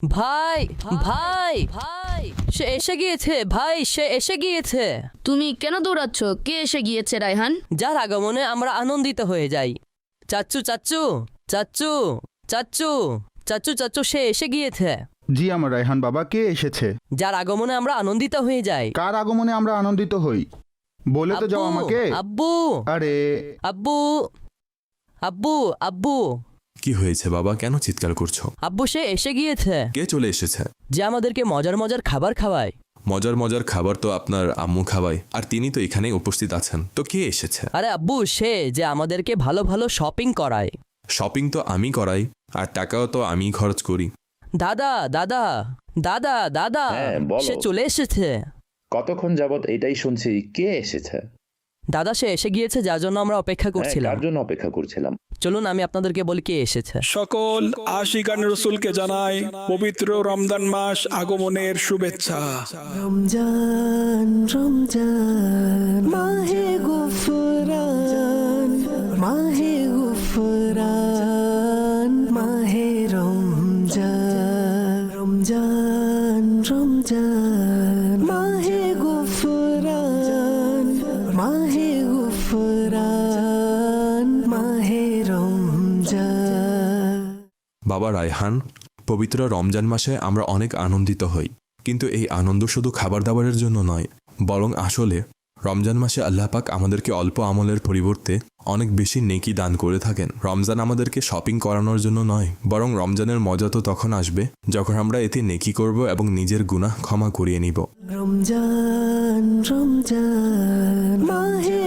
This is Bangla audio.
ভাই ভাই ভাই সে এসে গিয়েছে, ভাই সে এসে গিয়েছে। তুমি কেন দৌড়াচ্ছ? কে এসে গিয়েছে রায়হান? যার আগমনে আমরা আনন্দিত হয়ে যাই। চাচ্চু চাচ্চু চাচ্চু চাচ্চু চাচ্চু চাচ্চু সে এসে গিয়েছে। জি আমার রায়হান বাবা, কে এসেছে? যার আগমনে আমরা আনন্দিত হয়ে যাই। কার আগমনে আমরা আনন্দিত হই? বলে তো যাও আব্বু, আমাকে। আব্বু আরে আব্বু আব্বু আব্বু কি হয়েছে বাবা, কেন চিৎকার করছো? আব্বু সে এসে গিয়েছে, কে চলে এসেছে? যে আমাদেরকে মজার মজার খাবার খাওয়ায়। মজার মজার খাবার তো আপনার আম্মু খাওয়ায়, আর তিনি তো এখানেই উপস্থিত আছেন। তো কে এসেছে? আরে আব্বু সে যে আমাদেরকে ভালো ভালো শপিং করায়। শপিং তো আমি করাই, আর টাকাও তো আমি খরচ করি। দাদা দাদা দাদা দাদা হ্যাঁ, বলো। সে চলে এসেছে। কতক্ষণ যাবত এটাই শুনছি, কে এসেছে? দাদা সে এসে গিয়েছে, যার জন্য আমরা অপেক্ষা হ্যাঁ, করছিলাম। কার জন্য অপেক্ষা করছিলাম? চলুন আমি আপনাদেরকে বলি কে এসেছে। সকল আশিকান রসুলকে জানাই পবিত্র রমজান মাস আগমনের শুভেচ্ছা। রমজান রমজান মাহে গুফরান মাহে গুফরান মাহে রমজান রমজান রমজান মাহে গুফরান মাহে গুফরান মাহে রমজান। বাবা রায়হান, পবিত্র রমজান মাসে আমরা অনেক আনন্দিত হই, কিন্তু এই আনন্দ শুধু খাবার দাবারের জন্য নয়, বরং আসলে রমজান মাসে আল্লাহ পাক আমাদেরকে অল্প আমলের পরিবর্তে অনেক বেশি নেকি দান করে থাকেন। রমজান আমাদেরকে শপিং করানোর জন্য নয়, বরং রমজানের মজা তো তখন আসবে যখন আমরা এতে নেকি করব এবং নিজের গুনাহ ক্ষমা করিয়ে নিব। রমজান রমজান মাহে